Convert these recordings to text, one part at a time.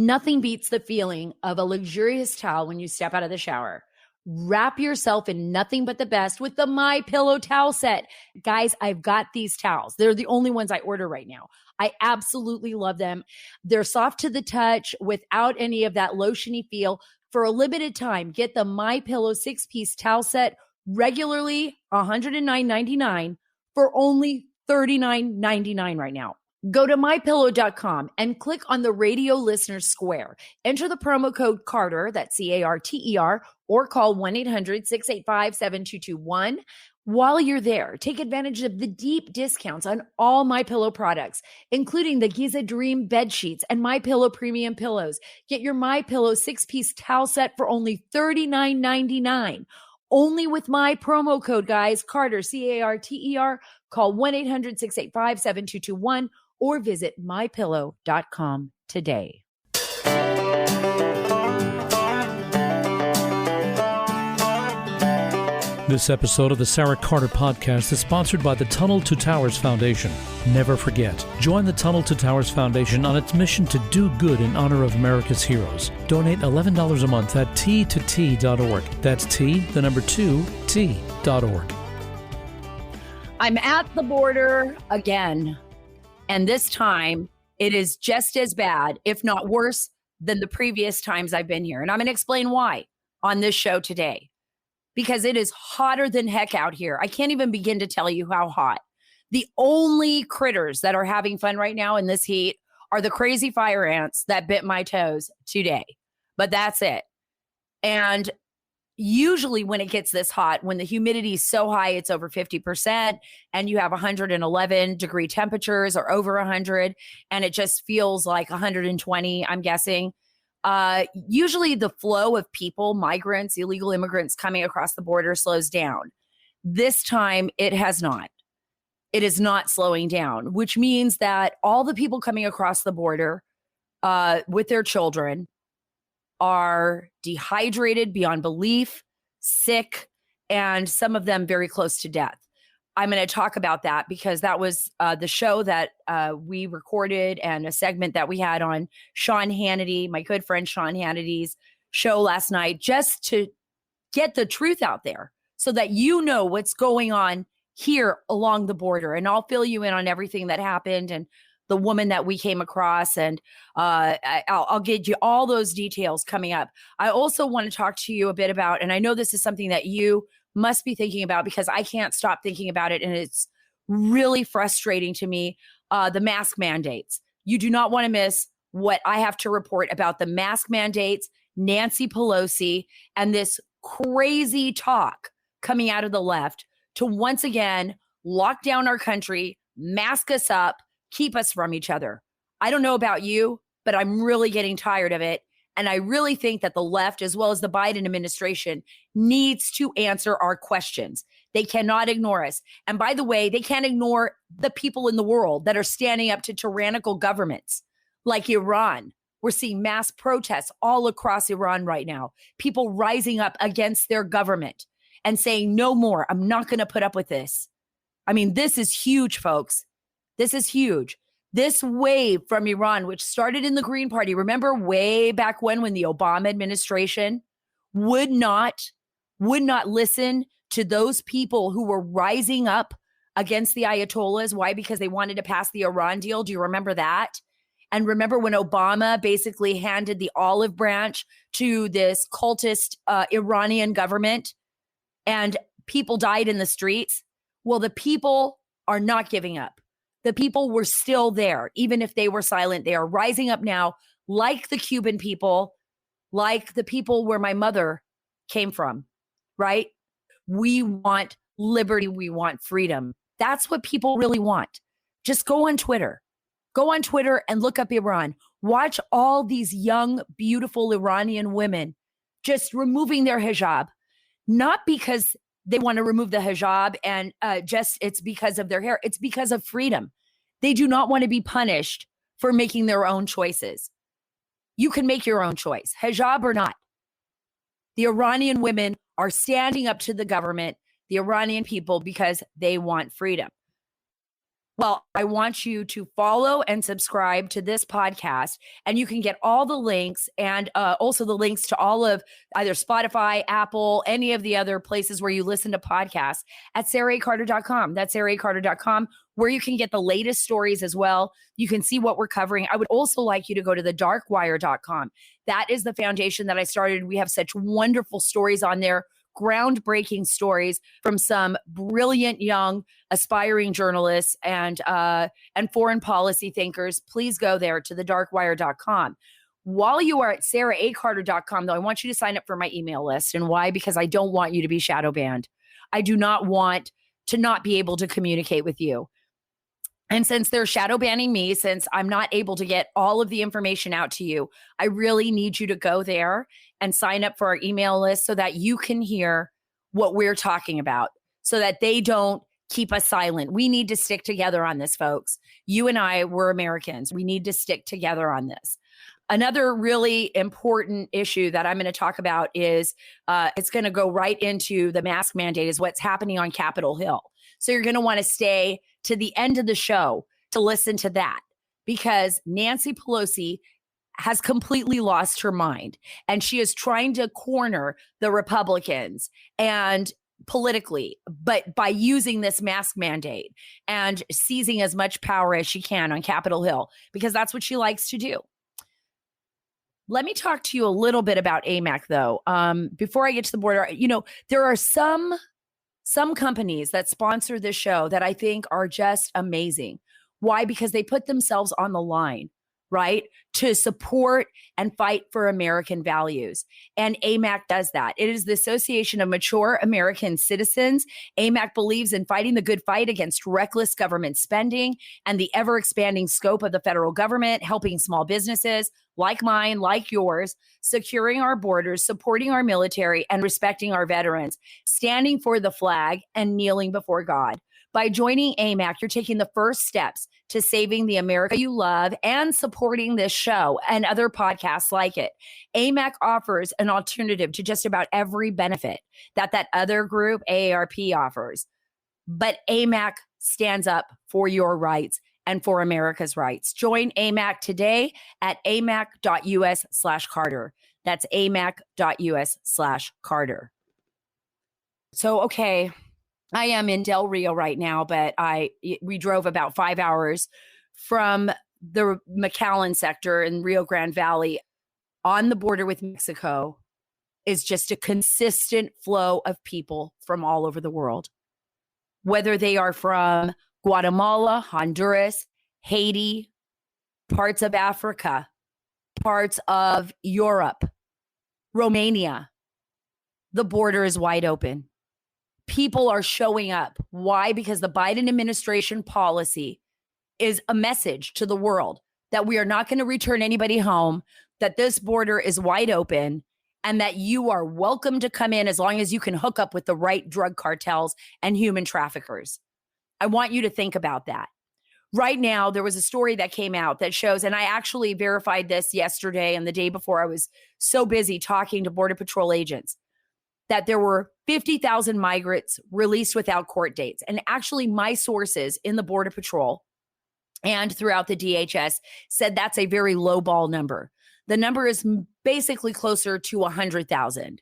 Nothing beats the feeling of a luxurious towel when you step out of the shower. Wrap yourself in nothing but the best with the My Pillow towel set. Guys, I've got these towels. They're the only ones I order right now. I absolutely love them. They're soft to the touch without any of that lotiony feel. For a limited time, get the My Pillow 6-piece towel set regularly $109.99 for only $39.99 right now. Go to mypillow.com and click on the radio listener square. Enter the promo code Carter, that's CARTER, or call 1-800-685-7221. While you're there, take advantage of the deep discounts on all MyPillow products, including the Giza Dream bed sheets and MyPillow premium pillows. Get your MyPillow 6-piece towel set for only $39.99. Only with my promo code, guys, Carter, CARTER. Call 1-800-685-7221 or visit mypillow.com today. This episode of the Sara Carter Podcast is sponsored by the Tunnel to Towers Foundation. Never forget, join the Tunnel to Towers Foundation on its mission to do good in honor of America's heroes. Donate $11 a month at t2t.org. That's T, the number 2, T.org. I'm at the border again, and this time it is just as bad, if not worse, than the previous times I've been here. And I'm going to explain why on this show today. Because it is hotter than heck out here. I can't even begin to tell you how hot. The only critters that are having fun right now in this heat are the crazy fire ants that bit my toes today. But that's it. And usually when it gets this hot, when the humidity is so high, it's over 50%, and you have 111 degree temperatures or over 100, and it just feels like 120, I'm guessing. Usually the flow of people, migrants, illegal immigrants coming across the border slows down. This time it has not. It is not slowing down, which means that all the people coming across the border with their children are dehydrated beyond belief, sick, and some of them very close to death. I'm going to talk about that because that was the show that we recorded and a segment that we had on Sean Hannity, my good friend Sean Hannity's show last night, just to get the truth out there so that you know what's going on here along the border. And I'll fill you in on everything that happened and the woman that we came across. And I'll get you all those details coming up. I also want to talk to you a bit about, and I know this is something that you must be thinking about because I can't stop thinking about it. And it's really frustrating to me, the mask mandates. You do not want to miss what I have to report about the mask mandates, Nancy Pelosi, and this crazy talk coming out of the left to once again lock down our country, mask us up, keep us from each other. I don't know about you, but I'm really getting tired of it. And I really think that the left, as well as the Biden administration, needs to answer our questions. They cannot ignore us. And by the way, they can't ignore the people in the world that are standing up to tyrannical governments like Iran. We're seeing mass protests all across Iran right now. People rising up against their government and saying, no more. I'm not going to put up with this. I mean, this is huge, folks. This is huge. This wave from Iran, which started in the Green Party, remember way back when the Obama administration would not listen to those people who were rising up against the Ayatollahs. Why? Because they wanted to pass the Iran deal. Do you remember that? And remember when Obama basically handed the olive branch to this cultist Iranian government and people died in the streets? Well, the people are not giving up. The people were still there, even if they were silent. They are rising up now, like the Cuban people, like the people where my mother came from, right? We want liberty. We want freedom. That's what people really want. Just go on Twitter. Go on Twitter and look up Iran. Watch all these young, beautiful Iranian women just removing their hijab, not because they want to remove the hijab and it's because of their hair. It's because of freedom. They do not want to be punished for making their own choices. You can make your own choice, hijab or not. The Iranian women are standing up to the government, the Iranian people, because they want freedom. Well, I want you to follow and subscribe to this podcast, and you can get all the links and also the links to all of either Spotify, Apple, any of the other places where you listen to podcasts at saracarter.com. That's saracarter.com, where you can get the latest stories as well. You can see what we're covering. I would also like you to go to thedarkwire.com. That is the foundation that I started. We have such wonderful stories on there, groundbreaking stories from some brilliant young aspiring journalists and foreign policy thinkers. Please go there to thedarkwire.com. While you are at saracarter.com, though, I want you to sign up for my email list. And why? Because I don't want you to be shadow banned. I do not want to not be able to communicate with you. And since they're shadow banning me, since I'm not able to get all of the information out to you, I really need you to go there and sign up for our email list so that you can hear what we're talking about, so that they don't keep us silent. We need to stick together on this, folks. You and I, we're Americans. We need to stick together on this. Another really important issue that I'm going to talk about is it's going to go right into the mask mandate, is what's happening on Capitol Hill. So you're going to want to stay to the end of the show to listen to that, because Nancy Pelosi has completely lost her mind, and she is trying to corner the Republicans and politically, but by using this mask mandate and seizing as much power as she can on Capitol Hill, because that's what she likes to do. Let me talk to you a little bit about AMAC, though. Before I get to the border, there are some companies that sponsor this show that I think are just amazing. Why? Because they put themselves on the line, right, to support and fight for American values. And AMAC does that. It is the Association of Mature American Citizens. AMAC believes in fighting the good fight against reckless government spending and the ever-expanding scope of the federal government, helping small businesses like mine, like yours, securing our borders, supporting our military, and respecting our veterans, standing for the flag and kneeling before God. By joining AMAC, you're taking the first steps to saving the America you love and supporting this show and other podcasts like it. AMAC offers an alternative to just about every benefit that other group, AARP, offers. But AMAC stands up for your rights and for America's rights. Join AMAC today at amac.us/Carter. That's amac.us/Carter. So, okay, I am in Del Rio right now, but we drove about 5 hours from the McAllen sector in Rio Grande Valley on the border with Mexico. Is just a consistent flow of people from all over the world, whether they are from Guatemala, Honduras, Haiti, parts of Africa, parts of Europe, Romania. The border is wide open. People are showing up. Why? Because the Biden administration policy is a message to the world that we are not going to return anybody home, that this border is wide open, and that you are welcome to come in as long as you can hook up with the right drug cartels and human traffickers. I want you to think about that. Right now, there was a story that came out that shows, and I actually verified this yesterday and the day before. I was so busy talking to Border Patrol agents, that there were 50,000 migrants released without court dates. And actually, my sources in the Border Patrol and throughout the DHS said that's a very low ball number. The number is basically closer to 100,000,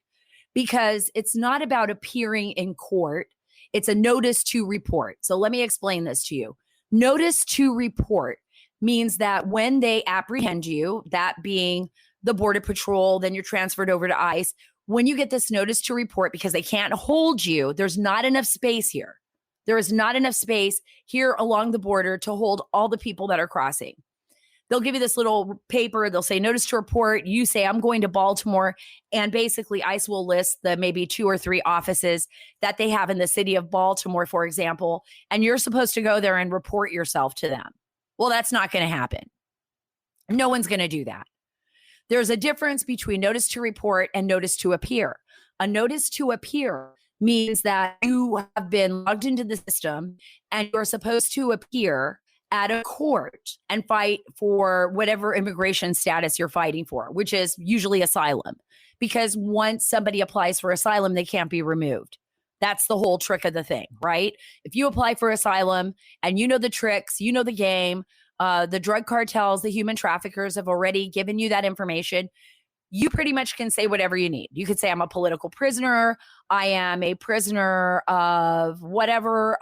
because it's not about appearing in court. It's a notice to report. So let me explain this to you. Notice to report means that when they apprehend you, that being the Border Patrol, then you're transferred over to ICE. When you get this notice to report, because they can't hold you, there's not enough space here. There is not enough space here along the border to hold all the people that are crossing. They'll give you this little paper. They'll say notice to report. You say, I'm going to Baltimore. And basically, ICE will list the maybe 2 or 3 offices that they have in the city of Baltimore, for example. And you're supposed to go there and report yourself to them. Well, that's not going to happen. No one's going to do that. There's a difference between notice to report and notice to appear. A notice to appear means that you have been logged into the system and you're supposed to appear at a court and fight for whatever immigration status you're fighting for, which is usually asylum. Because once somebody applies for asylum, they can't be removed. That's the whole trick of the thing, right? If you apply for asylum and you know the tricks, you know the game, the drug cartels, the human traffickers have already given you that information. You pretty much can say whatever you need. You could say, I'm a political prisoner. I am a prisoner of whatever.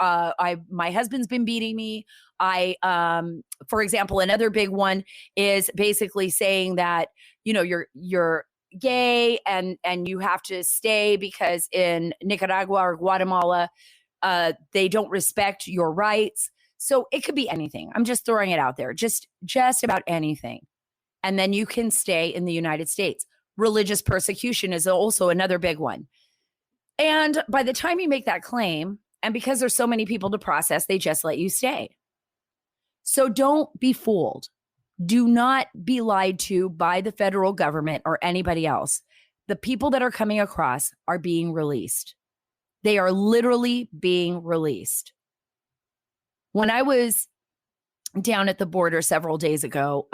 My husband's been beating me. For example, another big one is basically saying that, you're gay and you have to stay because in Nicaragua or Guatemala, they don't respect your rights. So it could be anything. I'm just throwing it out there. Just about anything. And then you can stay in the United States. Religious persecution is also another big one. And by the time you make that claim, and because there's so many people to process, they just let you stay. So don't be fooled. Do not be lied to by the federal government or anybody else. The people that are coming across are being released. They are literally being released. When I was down at the border several days ago,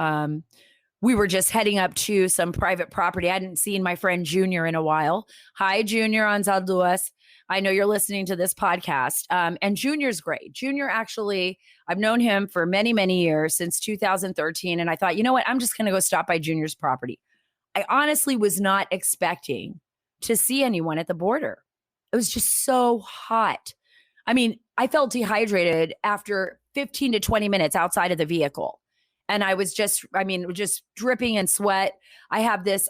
we were just heading up to some private property. I hadn't seen my friend Junior in a while. Hi, Junior on Zalduas. I know you're listening to this podcast. And Junior's great. Junior, actually, I've known him for many, many years, since 2013. And I thought, you know what? I'm just going to go stop by Junior's property. I honestly was not expecting to see anyone at the border. It was just so hot. I mean, I felt dehydrated after 15 to 20 minutes outside of the vehicle. And I was just dripping in sweat. I have this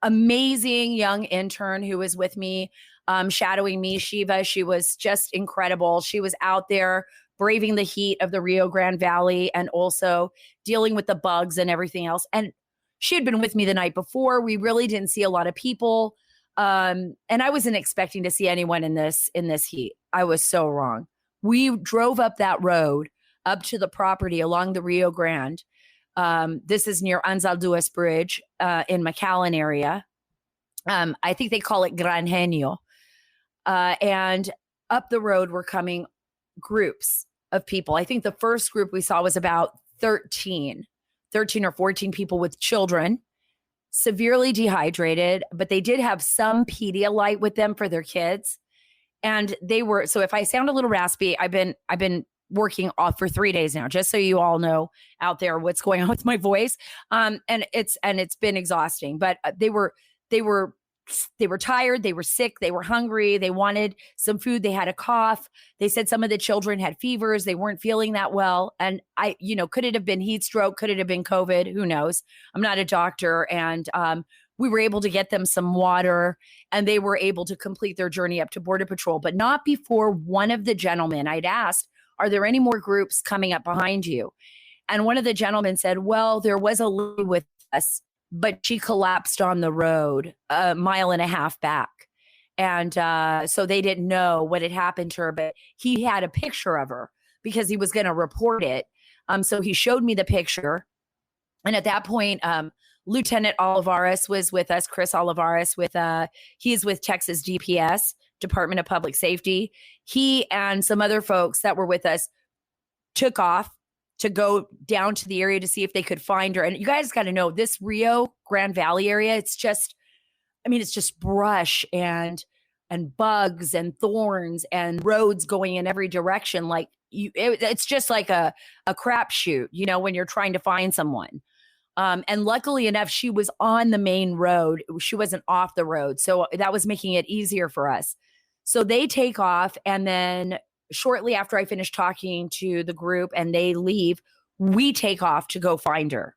amazing young intern who was with me, shadowing me, Shiva. She was just incredible. She was out there braving the heat of the Rio Grande Valley and also dealing with the bugs and everything else. And she had been with me the night before. We really didn't see a lot of people. And I wasn't expecting to see anyone in this heat. I was so wrong. We drove up that road up to the property along the Rio Grande. This is near Anzalduas Bridge in McAllen area. I think they call it Granjeño. And up the road were coming groups of people. I think the first group we saw was about 13 or 14 people with children, severely dehydrated, but they did have some Pedialyte with them for their kids. And they were, so if I sound a little raspy, I've been working off for 3 days now, just so you all know out there what's going on with my voice. And it's been exhausting, but they were tired. They were sick. They were hungry. They wanted some food. They had a cough. They said some of the children had fevers. They weren't feeling that well. And could it have been heat stroke? Could it have been COVID? Who knows? I'm not a doctor. And, we were able to get them some water and they were able to complete their journey up to Border Patrol, but not before one of the gentlemen I'd asked, are there any more groups coming up behind you? And one of the gentlemen said, well, there was a lady with us, but she collapsed on the road a mile and a half back. And so they didn't know what had happened to her, but he had a picture of her because he was going to report it. So he showed me the picture. And at that point, Lieutenant Olivares was with us, Chris Olivares, he's with Texas DPS, Department of Public Safety. He and some other folks that were with us took off to go down to the area to see if they could find her. And you guys got to know this Rio Grande Valley area, it's just brush and bugs and thorns and roads going in every direction. Like it's just like a crapshoot, when you're trying to find someone. And luckily enough, she was on the main road. She wasn't off the road. So that was making it easier for us. So they take off. And then shortly after I finish talking to the group and they leave, we take off to go find her.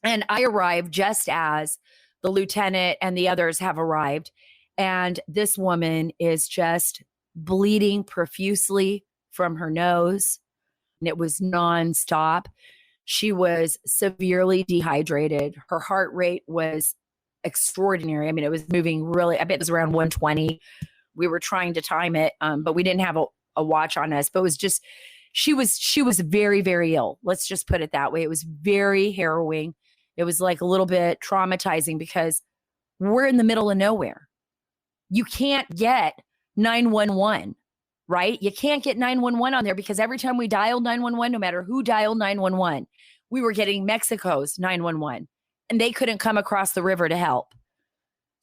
And I arrived just as the lieutenant and the others have arrived. And this woman is just bleeding profusely from her nose. And it was nonstop. She was severely dehydrated. Her heart rate was extraordinary. I mean, it was moving really, I bet it was around 120. We were trying to time it, but we didn't have a watch on us. But it was just, she was very, very ill. Let's just put it that way. It was very harrowing. It was like a little bit traumatizing because we're in the middle of nowhere. You can't get 911. Right? You can't get 911 on there because every time we dialed 911, no matter who dialed 911, we were getting Mexico's 911 and they couldn't come across the river to help.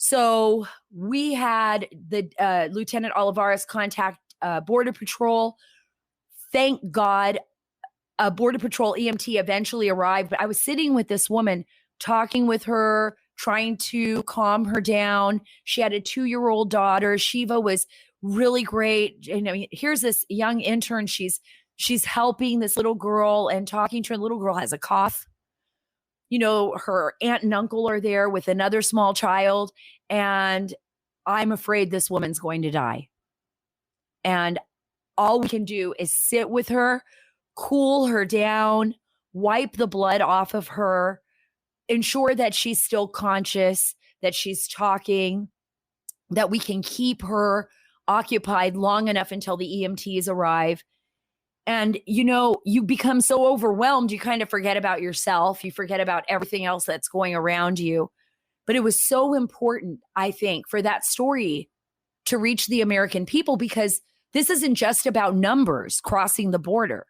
So we had the Lieutenant Olivares contact Border Patrol. Thank God a Border Patrol EMT eventually arrived. But I was sitting with this woman, talking with her, trying to calm her down. She had a 2-year-old daughter. Shiva was really great. And I mean, here's this young intern. She's helping this little girl and talking to her. The little girl has a cough. You know, her aunt and uncle are there with another small child. And I'm afraid this woman's going to die. And all we can do is sit with her, cool her down, wipe the blood off of her, ensure that she's still conscious, that she's talking, that we can keep her occupied long enough until the EMTs arrive. And, you know, you become so overwhelmed, you kind of forget about yourself. You forget about everything else that's going around you. But it was so important, I think, for that story to reach the American people, because this isn't just about numbers crossing the border.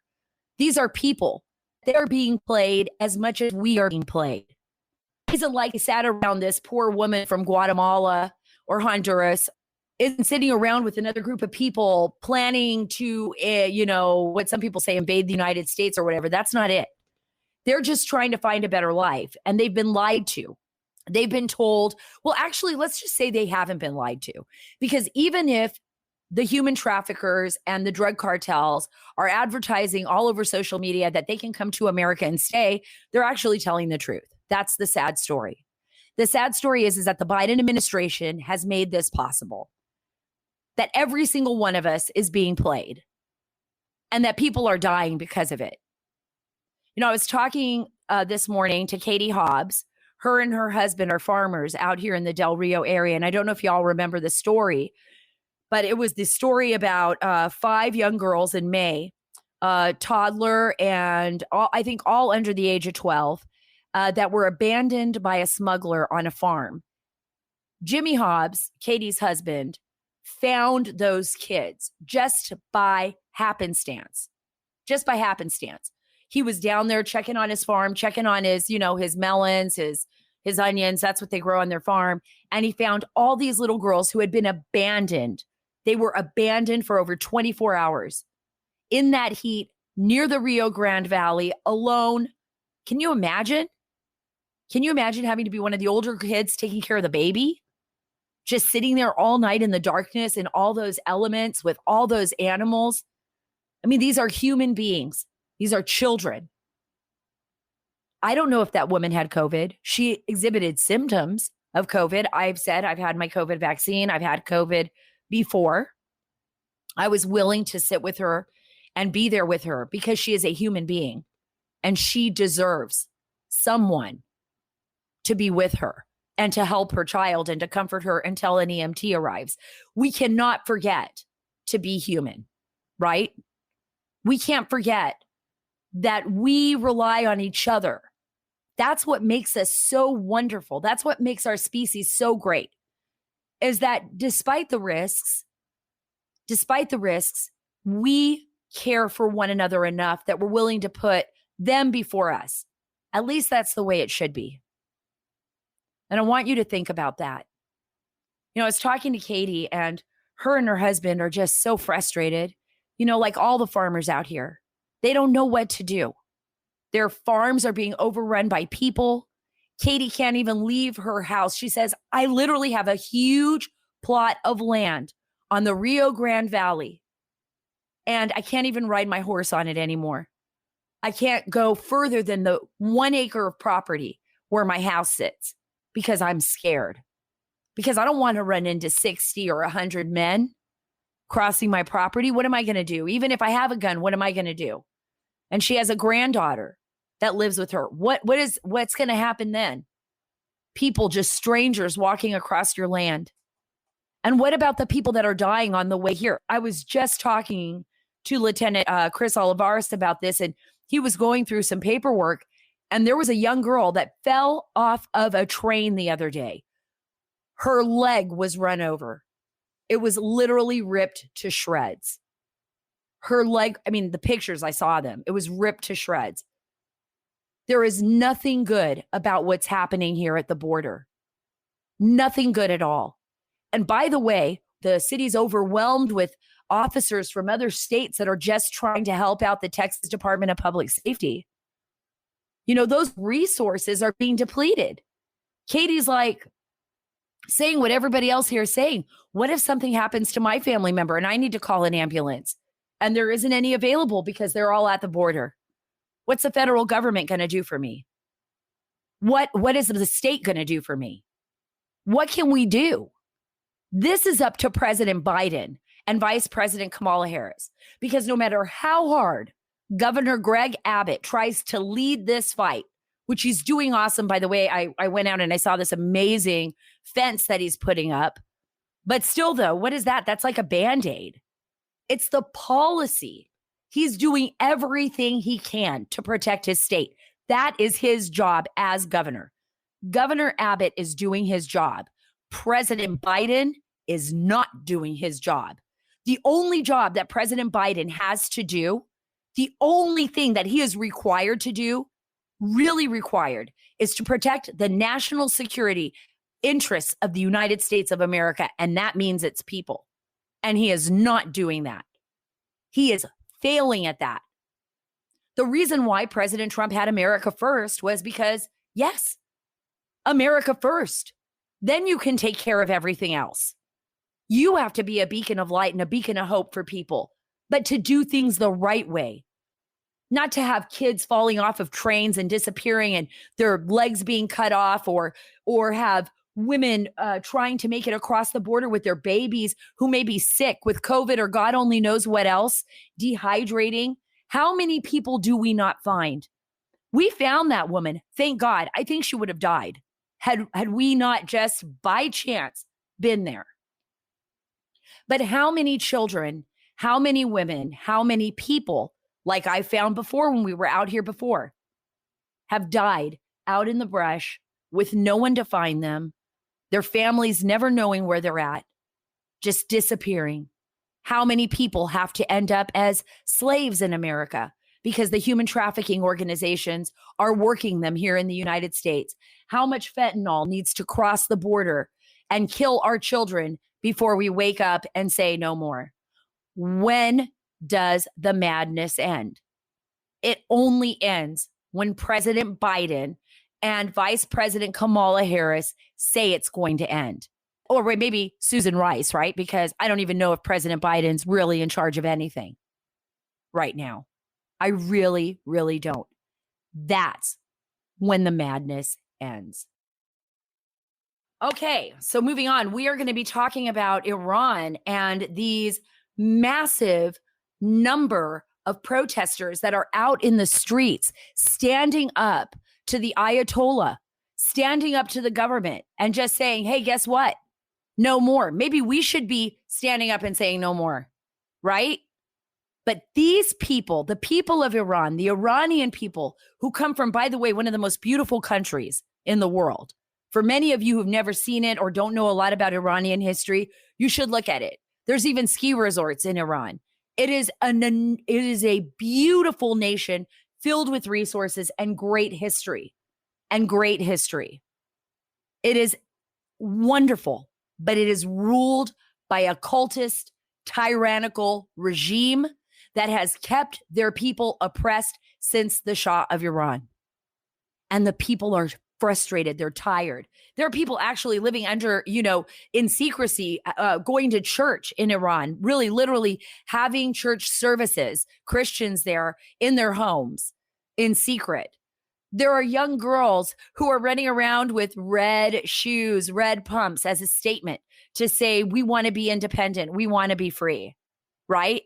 These are people. They're being played as much as we are being played. It isn't like I sat around this poor woman from Guatemala or Honduras, isn't sitting around with another group of people planning to, you know, what some people say, invade the United States or whatever. That's not it. They're just trying to find a better life. And they've been lied to. They've been told, well, actually, let's just say they haven't been lied to. Because even if the human traffickers and the drug cartels are advertising all over social media that they can come to America and stay, they're actually telling the truth. That's the sad story. The sad story is that the Biden administration has made this possible, that every single one of us is being played and that people are dying because of it. You know, I was talking this morning to Katie Hobbs. Her and her husband are farmers out here in the Del Rio area. And I don't know if y'all remember the story, but it was the story about 5 young girls in May, toddler and I think all under the age of 12, that were abandoned by a smuggler on a farm. Jimmy Hobbs, Katie's husband, found those kids just by happenstance. Just by happenstance. He was down there checking on his farm, checking on his, you know, his melons, his onions. That's what they grow on their farm. And he found all these little girls who had been abandoned. They were abandoned for over 24 hours in that heat near the Rio Grande Valley alone. Can you imagine? Can you imagine having to be one of the older kids taking care of the baby? Just sitting there all night in the darkness and all those elements with all those animals. I mean, these are human beings. These are children. I don't know if that woman had COVID. She exhibited symptoms of COVID. I've said I've had my COVID vaccine. I've had COVID before. I was willing to sit with her and be there with her because she is a human being and she deserves someone to be with her and to help her child and to comfort her until an EMT arrives. We cannot forget to be human, right? We can't forget that we rely on each other. That's what makes us so wonderful. That's what makes our species so great, is that despite the risks, we care for one another enough that we're willing to put them before us. At least that's the way it should be. And I want you to think about that. You know, I was talking to Katie, and her husband are just so frustrated, you know, like all the farmers out here. They don't know what to do. Their farms are being overrun by people. Katie can't even leave her house. She says, I literally have a huge plot of land on the Rio Grande Valley, and I can't even ride my horse on it anymore. I can't go further than the 1 acre of property where my house sits because I'm scared. Because I don't want to run into 60 or 100 men crossing my property. What am I going to do? Even if I have a gun, what am I going to do? And she has a granddaughter that lives with her. What's going to happen then? People, just strangers walking across your land. And what about the people that are dying on the way here? I was just talking to Lieutenant Chris Olivares about this, and he was going through some paperwork, and there was a young girl that fell off of a train the other day. Her leg was run over. It was literally ripped to shreds. Her leg, I mean, the pictures, I saw them. It was ripped to shreds. There is nothing good about what's happening here at the border. Nothing good at all. And by the way, the city's overwhelmed with officers from other states that are just trying to help out the Texas Department of Public Safety. You know, those resources are being depleted. Katie's like saying what everybody else here is saying. What if something happens to my family member and I need to call an ambulance and there isn't any available because they're all at the border? What's the federal government going to do for me? What is the state going to do for me? What can we do? This is up to President Biden and Vice President Kamala Harris, because no matter how hard Governor Greg Abbott tries to lead this fight, which he's doing awesome, by the way, I went out and I saw this amazing fence that he's putting up. But still, though, what is that? That's like a Band-Aid. It's the policy. He's doing everything he can to protect his state. That is his job as governor. Governor Abbott is doing his job. President Biden is not doing his job. The only job that President Biden has to do, the only thing that he is required to do, really required, is to protect the national security interests of the United States of America. And that means its people. And he is not doing that. He is failing at that. The reason why President Trump had America first was because, yes, America first. Then you can take care of everything else. You have to be a beacon of light and a beacon of hope for people, but to do things the right way. Not to have kids falling off of trains and disappearing and their legs being cut off, or have women trying to make it across the border with their babies who may be sick with COVID or God only knows what else, dehydrating. How many people do we not find? We found that woman. Thank God. I think she would have died had we not just by chance been there. But how many children, how many women, how many people, like I found before when we were out here before, have died out in the brush with no one to find them, their families never knowing where they're at, just disappearing? How many people have to end up as slaves in America because the human trafficking organizations are working them here in the United States? How much fentanyl needs to cross the border and kill our children before we wake up and say no more? When does the madness end? It only ends when President Biden and Vice President Kamala Harris say it's going to end. Or maybe Susan Rice, right? Because I don't even know if President Biden's really in charge of anything right now. I really, really don't. That's when the madness ends. Okay, so moving on, we are going to be talking about Iran and these massive number of protesters that are out in the streets, standing up to the Ayatollah, standing up to the government and just saying, hey, guess what? No more. Maybe we should be standing up and saying no more, right? But these people, the people of Iran, the Iranian people who come from, by the way, one of the most beautiful countries in the world. For many of you who've never seen it or don't know a lot about Iranian history, you should look at it. There's even ski resorts in Iran. It is a beautiful nation filled with resources and great history. It is wonderful, but it is ruled by a cultist, tyrannical regime that has kept their people oppressed since the Shah of Iran. And the people are frustrated. They're tired. There are people actually living under, in secrecy, going to church in Iran, really literally having church services, Christians there in their homes in secret. There are young girls who are running around with red shoes, red pumps as a statement to say, we want to be independent. We want to be free, right?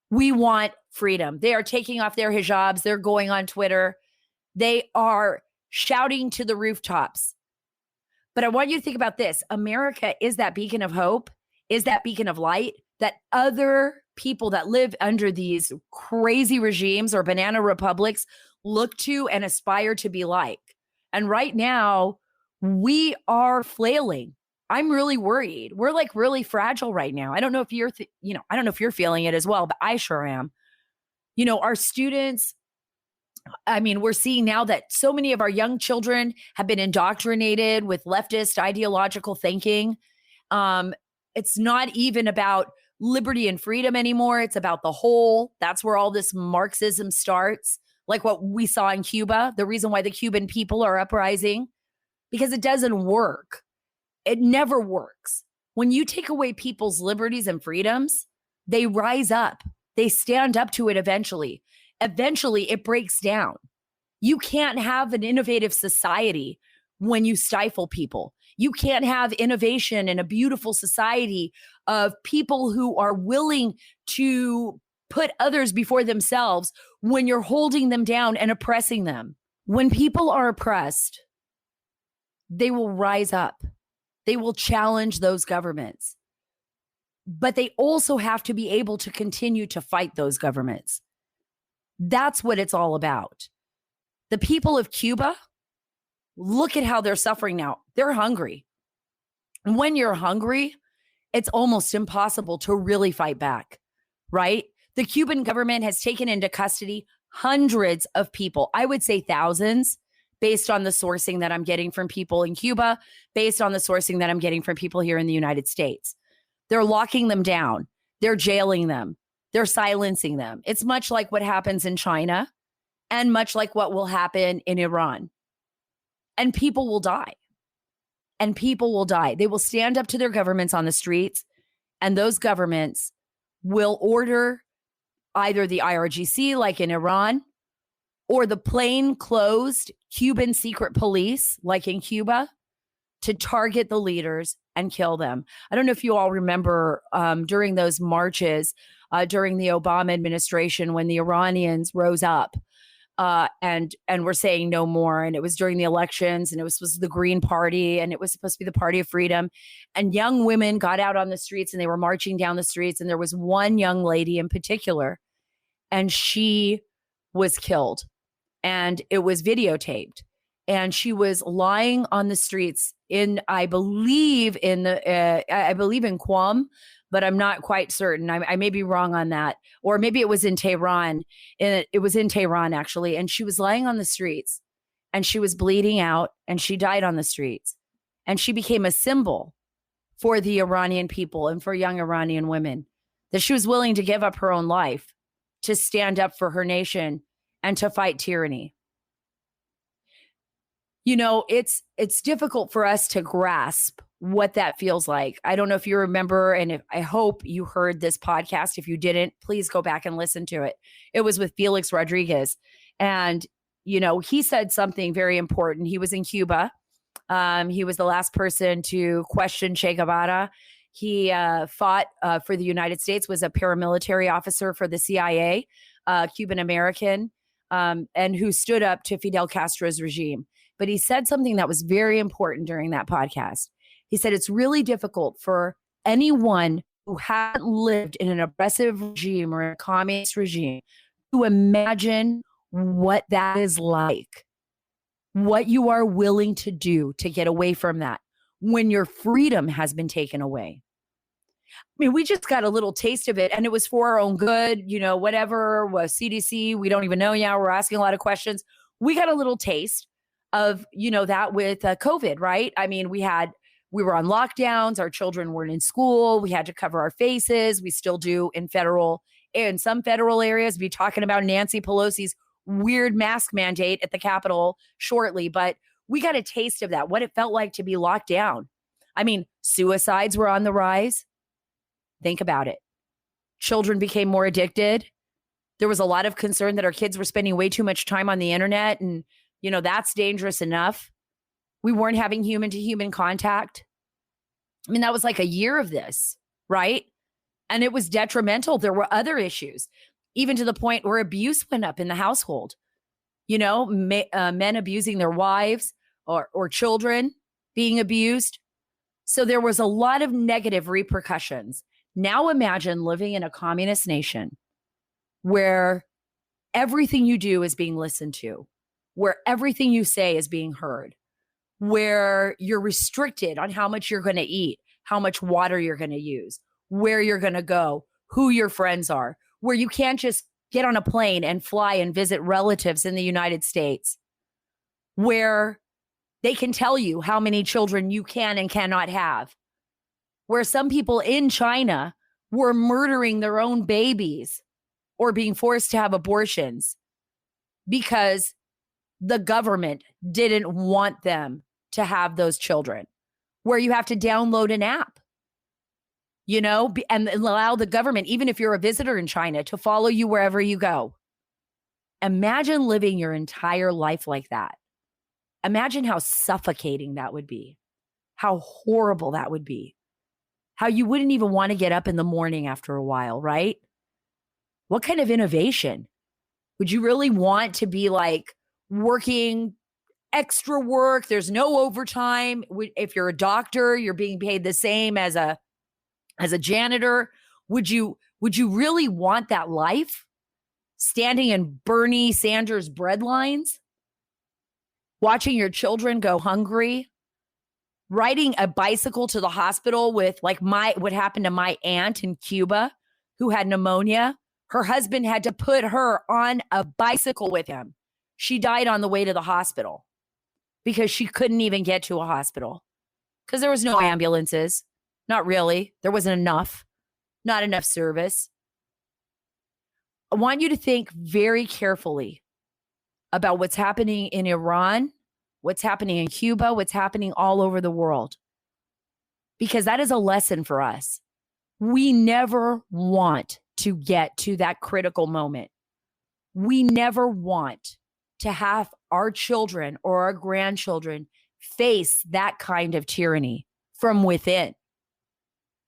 We want freedom. They are taking off their hijabs. They're going on Twitter. They are shouting to the rooftops. But I want you to think about this. America is that beacon of hope, is that beacon of light that other people that live under these crazy regimes or banana republics look to and aspire to be like. And right now, we are flailing. I'm really worried. We're like really fragile right now. I don't know if you're, I don't know if you're feeling it as well, but I sure am. Our students I mean, we're seeing now that so many of our young children have been indoctrinated with leftist ideological thinking. Um, it's not even about liberty and freedom anymore. It's about the whole. That's where all this Marxism starts, like what we saw in Cuba. The reason why the Cuban people are uprising, because it doesn't work. It never works. When you take away people's liberties and freedoms, they rise up. They stand up to it eventually. Eventually, it breaks down. You can't have an innovative society when you stifle people. You can't have innovation in a beautiful society of people who are willing to put others before themselves when you're holding them down and oppressing them. When people are oppressed, they will rise up. They will challenge those governments. But they also have to be able to continue to fight those governments. That's what it's all about. The people of Cuba, look at how they're suffering now. They're hungry. And when you're hungry, it's almost impossible to really fight back, right? The Cuban government has taken into custody hundreds of people. I would say thousands, based on the sourcing that I'm getting from people in Cuba, based on the sourcing that I'm getting from people here in the United States. They're locking them down. They're jailing them. They're silencing them. It's much like what happens in China and much like what will happen in Iran. And people will die. And people will die. They will stand up to their governments on the streets, and those governments will order either the IRGC, like in Iran, or the plain-clothes Cuban secret police, like in Cuba, to target the leaders and kill them. I don't know if you all remember during those marches during the Obama administration when the Iranians rose up and were saying no more. And it was during the elections, and it was the Green Party, and it was supposed to be the party of freedom. And young women got out on the streets, and they were marching down the streets. And there was one young lady in particular, and she was killed, and it was videotaped. And she was lying on the streets in, I believe in Qom, but I'm not quite certain. I may be wrong on that. Or maybe it was in Tehran. It was in Tehran, actually. And she was lying on the streets, and she was bleeding out, and she died on the streets. And she became a symbol for the Iranian people and for young Iranian women, that she was willing to give up her own life to stand up for her nation and to fight tyranny. You know, it's difficult for us to grasp what that feels like. I don't know if you remember, and I hope you heard this podcast. If you didn't, please go back and listen to it. It was with Felix Rodriguez. And, you know, he said something very important. He was in Cuba. He was the last person to question Che Guevara. He fought for the United States, was a paramilitary officer for the CIA, Cuban American, and who stood up to Fidel Castro's regime. But he said something that was very important during that podcast. He said it's really difficult for anyone who hasn't lived in an oppressive regime or a communist regime to imagine what that is like, what you are willing to do to get away from that when your freedom has been taken away. I mean, we just got a little taste of it, and it was for our own good, you know, whatever was CDC. We don't even know yet. We're asking a lot of questions. We got a little taste of, you know, that with COVID, right? I mean, we were on lockdowns. Our children weren't in school. We had to cover our faces. We still do in some federal areas. Be talking about Nancy Pelosi's weird mask mandate at the Capitol shortly, but we got a taste of that, what it felt like to be locked down. I mean, suicides were on the rise. Think about it. Children became more addicted. There was a lot of concern that our kids were spending way too much time on the internet, and you know, that's dangerous enough. We weren't having human to human contact. I mean, that was like a year of this, right? And it was detrimental. There were other issues, even to the point where abuse went up in the household. You know, men abusing their wives or children being abused. So there was a lot of negative repercussions. Now imagine living in a communist nation where everything you do is being listened to, where everything you say is being heard, where you're restricted on how much you're going to eat, how much water you're going to use, where you're going to go, who your friends are, where you can't just get on a plane and fly and visit relatives in the United States where they can tell you how many children you can and cannot have, where some people in China were murdering their own babies or being forced to have abortions because the government didn't want them to have those children, where you have to download an app, and allow the government, even if you're a visitor in China, to follow you wherever you go. Imagine living your entire life like that. Imagine how suffocating that would be, how horrible that would be, how you wouldn't even want to get up in the morning after a while, right? What kind of innovation? Would you really want to be like working extra work? There's no overtime. If you're a doctor, you're being paid the same as a janitor. Would you really want that life? Standing in Bernie Sanders bread lines? Watching your children go hungry? Riding a bicycle to the hospital with what happened to my aunt in Cuba who had pneumonia? Her husband had to put her on a bicycle with him. She died on the way to the hospital because she couldn't even get to a hospital because there was no ambulances. Not really. There wasn't enough. Not enough service. I want you to think very carefully about what's happening in Iran, what's happening in Cuba, what's happening all over the world, because that is a lesson for us. We never want to get to that critical moment. We never want to have our children or our grandchildren face that kind of tyranny from within.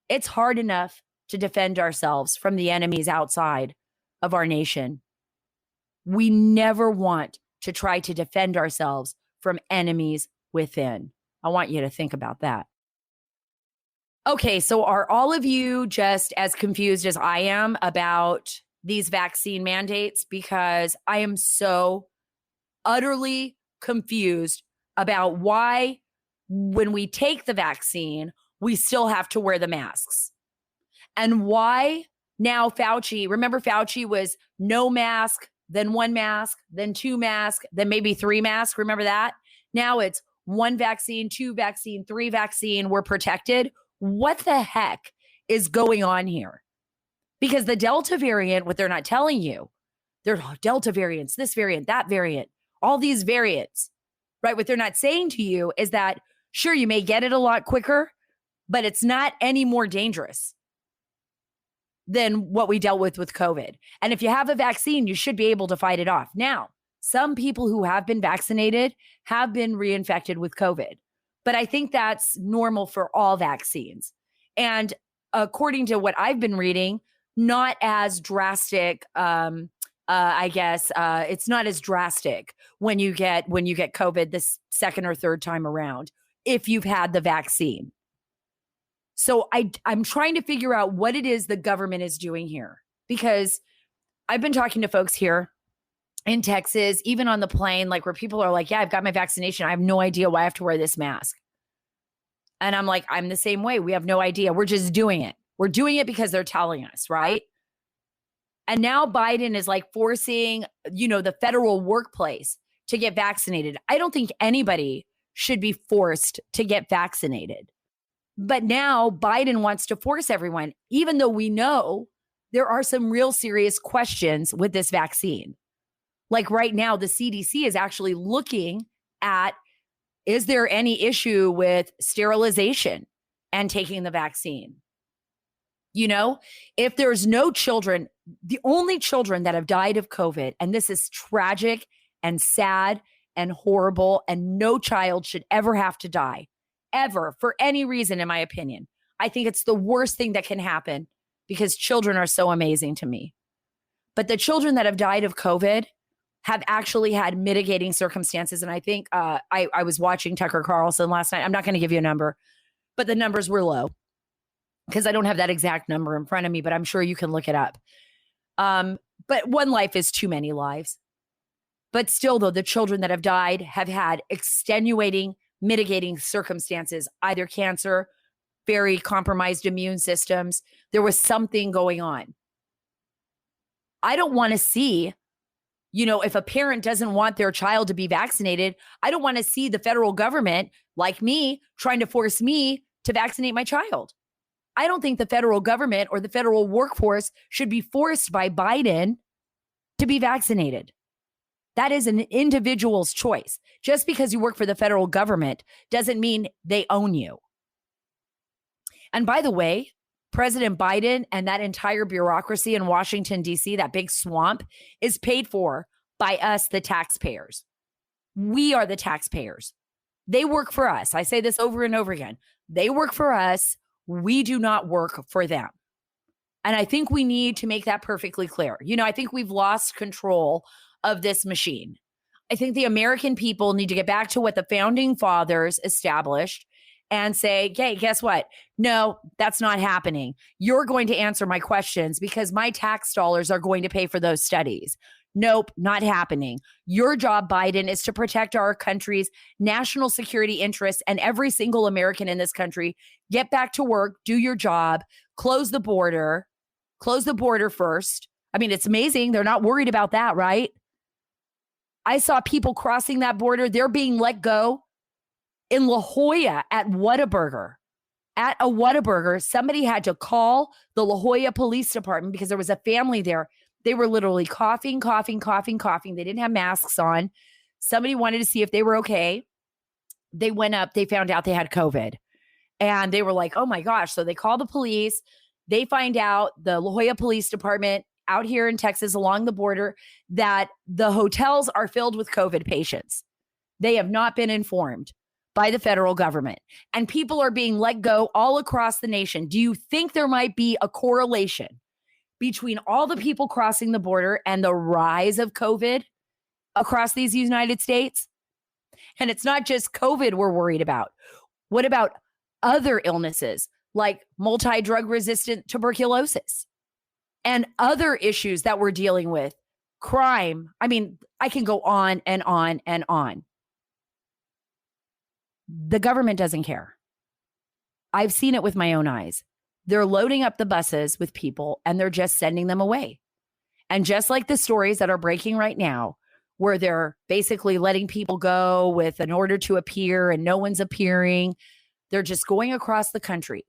It's hard enough to defend ourselves from the enemies outside of our nation. We never want to try to defend ourselves from enemies within. I want you to think about that. Okay, so are all of you just as confused as I am about these vaccine mandates? Because I am so utterly confused about why, when we take the vaccine, we still have to wear the masks. And why now remember Fauci was no mask, then one mask, then two masks, then maybe three masks. Remember that? Now it's one vaccine, two vaccine, three vaccine. We're protected. What the heck is going on here? Because the Delta variant, what they're not telling you, there are Delta variants, this variant, that variant, all these variants, right? What they're not saying to you is that, sure, you may get it a lot quicker, but it's not any more dangerous than what we dealt with COVID. And if you have a vaccine, you should be able to fight it off. Now, some people who have been vaccinated have been reinfected with COVID, but I think that's normal for all vaccines. And according to what I've been reading, not as drastic. I guess it's not as drastic when you get COVID this second or third time around if you've had the vaccine. So I'm trying to figure out what it is the government is doing here, because I've been talking to folks here in Texas, even on the plane, like where people are like, yeah, I've got my vaccination. I have no idea why I have to wear this mask. And I'm like, I'm the same way. We have no idea. We're just doing it. We're doing it because they're telling us, right? And now Biden is like forcing, the federal workplace to get vaccinated. I don't think anybody should be forced to get vaccinated. But now Biden wants to force everyone, even though we know there are some real serious questions with this vaccine. Like right now, the CDC is actually looking at, is there any issue with sterilization and taking the vaccine? If there's no children, the only children that have died of COVID, and this is tragic and sad and horrible, and no child should ever have to die, ever, for any reason, in my opinion. I think it's the worst thing that can happen because children are so amazing to me. But the children that have died of COVID have actually had mitigating circumstances. And I think I was watching Tucker Carlson last night. I'm not going to give you a number, but the numbers were low because I don't have that exact number in front of me, but I'm sure you can look it up. But one life is too many lives. But still, though, the children that have died have had extenuating, mitigating circumstances, either cancer, very compromised immune systems. There was something going on. I don't want to see, if a parent doesn't want their child to be vaccinated, I don't want to see the federal government, like me, trying to force me to vaccinate my child. I don't think the federal government or the federal workforce should be forced by Biden to be vaccinated. That is an individual's choice. Just because you work for the federal government doesn't mean they own you. And by the way, President Biden and that entire bureaucracy in Washington, D.C., that big swamp, is paid for by us, the taxpayers. We are the taxpayers. They work for us. I say this over and over again. They work for us. We do not work for them. And I think we need to make that perfectly clear. I think we've lost control of this machine. I think the American people need to get back to what the founding fathers established and say, hey, guess what? No, that's not happening. You're going to answer my questions because my tax dollars are going to pay for those studies. Nope, not happening. Your job, Biden, is to protect our country's national security interests and every single American in this country. Get back to work, do your job, close the border first. I mean, it's amazing. They're not worried about that, right? I saw people crossing that border. They're being let go in La Jolla at Whataburger. At a Whataburger, somebody had to call the La Jolla Police Department because there was a family there. They were literally coughing. They didn't have masks on. Somebody wanted to see if they were okay. They went up. They found out they had COVID. And they were like, oh my gosh. So they call the police. They find out, the La Jolla Police Department out here in Texas along the border, that the hotels are filled with COVID patients. They have not been informed by the federal government. And people are being let go all across the nation. Do you think there might be a correlation between all the people crossing the border and the rise of COVID across these United States? And it's not just COVID we're worried about. What about other illnesses like multi-drug resistant tuberculosis and other issues that we're dealing with? Crime. I mean, I can go on and on and on. The government doesn't care. I've seen it with my own eyes. They're loading up the buses with people and they're just sending them away. And just like the stories that are breaking right now, where they're basically letting people go with an order to appear and no one's appearing, they're just going across the country.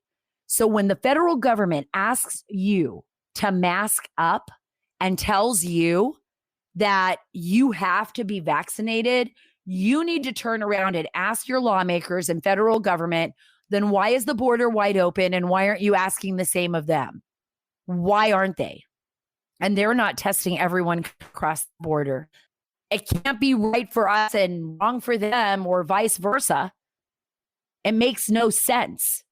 So when the federal government asks you to mask up and tells you that you have to be vaccinated, you need to turn around and ask your lawmakers and federal government, then why is the border wide open and why aren't you asking the same of them? Why aren't they? And they're not testing everyone across the border. It can't be right for us and wrong for them or vice versa. It makes no sense.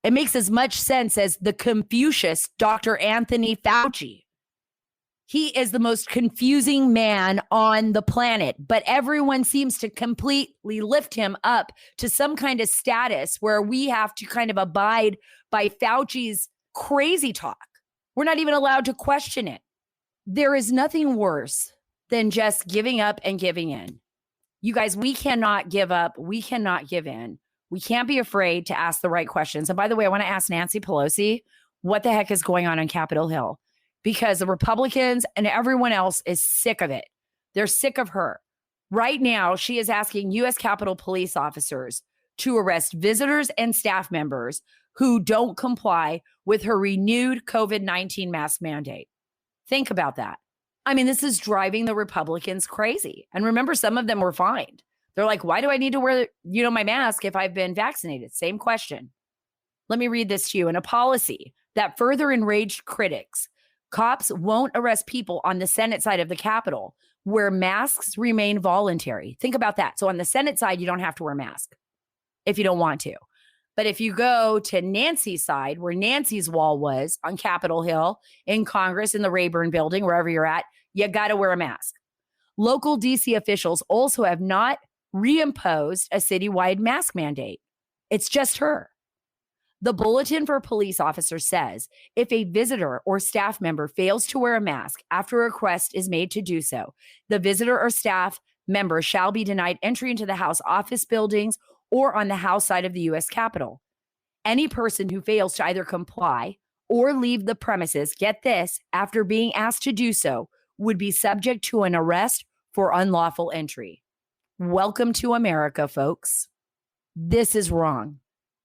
It makes as much sense as the Confucius, Dr. Anthony Fauci. He is the most confusing man on the planet, but everyone seems to completely lift him up to some kind of status where we have to kind of abide by Fauci's crazy talk. We're not even allowed to question it. There is nothing worse than just giving up and giving in. You guys, we cannot give up. We cannot give in. We can't be afraid to ask the right questions. And by the way, I want to ask Nancy Pelosi, what the heck is going on Capitol Hill? Because the Republicans and everyone else is sick of it. They're sick of her. Right now, she is asking U.S. Capitol police officers to arrest visitors and staff members who don't comply with her renewed COVID-19 mask mandate. Think about that. I mean, this is driving the Republicans crazy. And remember, some of them were fined. They're like, why do I need to wear, my mask if I've been vaccinated? Same question. Let me read this to you. In a policy that further enraged critics, cops won't arrest people on the Senate side of the Capitol where masks remain voluntary. Think about that. So on the Senate side, you don't have to wear a mask if you don't want to. But if you go to Nancy's side, where Nancy's wall was on Capitol Hill, in Congress, in the Rayburn building, wherever you're at, you got to wear a mask. Local DC officials also have not reimposed a citywide mask mandate. It's just her. The Bulletin for Police Officers says if a visitor or staff member fails to wear a mask after a request is made to do so, the visitor or staff member shall be denied entry into the House office buildings or on the House side of the U.S. Capitol. Any person who fails to either comply or leave the premises, get this, after being asked to do so, would be subject to an arrest for unlawful entry. Welcome to America, folks. This is wrong.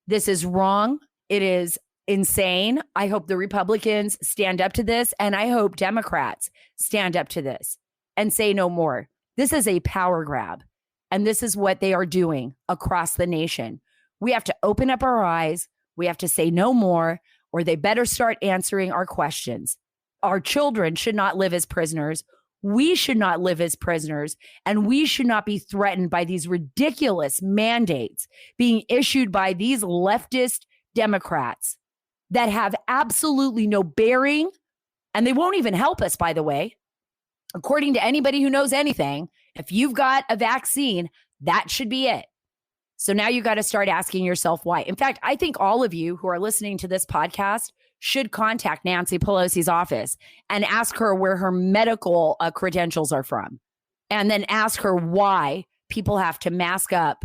This is wrong. It is insane. I hope the Republicans stand up to this, and I hope Democrats stand up to this and say no more. This is a power grab, and this is what they are doing across the nation. We have to open up our eyes. We have to say no more, or they better start answering our questions. Our children should not live as prisoners. We should not live as prisoners, and we should not be threatened by these ridiculous mandates being issued by these leftist Democrats that have absolutely no bearing, and they won't even help us, by the way. According to anybody who knows anything, if you've got a vaccine, that should be it. So now you got to start asking yourself why. In fact, I think all of you who are listening to this podcast should contact Nancy Pelosi's office and ask her where her medical credentials are from, and then ask her why people have to mask up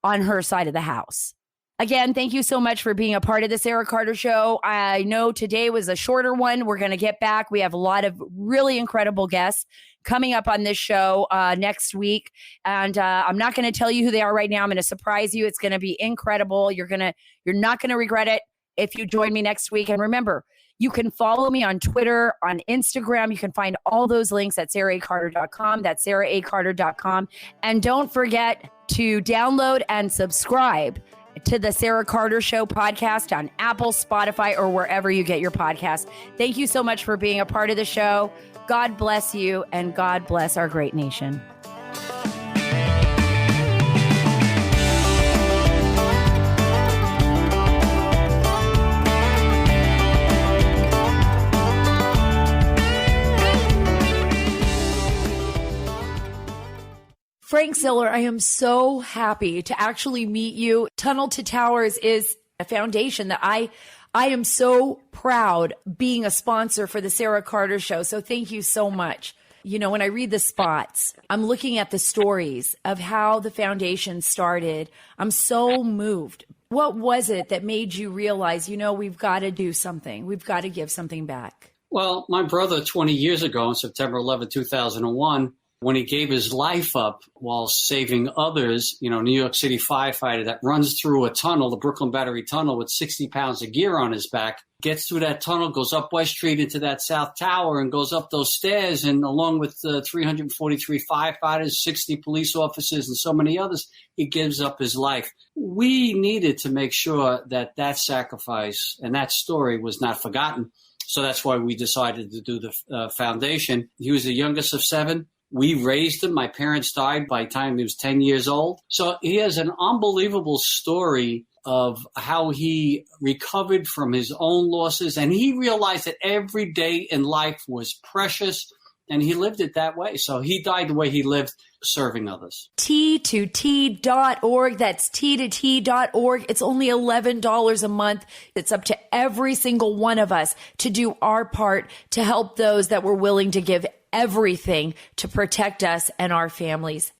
on her side of the house. Again, thank you so much for being a part of the Sara Carter Show. I know today was a shorter one. We're going to get back. We have a lot of really incredible guests coming up on this show next week. And I'm not going to tell you who they are right now. I'm going to surprise you. It's going to be incredible. You're not going to regret it if you join me next week. And remember, you can follow me on Twitter, on Instagram. You can find all those links at saracarter.com. That's saracarter.com. And don't forget to download and subscribe to the Sara Carter Show podcast on Apple, Spotify, or wherever you get your podcasts. Thank you so much for being a part of the show. God bless you, and God bless our great nation. Frank Ziller, I am so happy to actually meet you. Tunnel to Towers is a foundation that I am so proud being a sponsor for the Sara Carter Show. So thank you so much. You know, when I read the spots, I'm looking at the stories of how the foundation started. I'm so moved. What was it that made you realize, we've got to do something? We've got to give something back. Well, my brother 20 years ago on September 11, 2001, when he gave his life up while saving others, New York City firefighter that runs through a tunnel, the Brooklyn Battery Tunnel, with 60 pounds of gear on his back, gets through that tunnel, goes up West Street into that South Tower and goes up those stairs. And along with 343 firefighters, 60 police officers, and so many others, he gives up his life. We needed to make sure that sacrifice and that story was not forgotten. So that's why we decided to do the foundation. He was the youngest of 7. We raised him. My parents died by the time he was 10 years old. So he has an unbelievable story of how he recovered from his own losses. And he realized that every day in life was precious, and he lived it that way. So he died the way he lived, serving others. T2T.org. That's T2T.org. It's only $11 a month. It's up to every single one of us to do our part to help those that were willing to give everything to protect us and our families.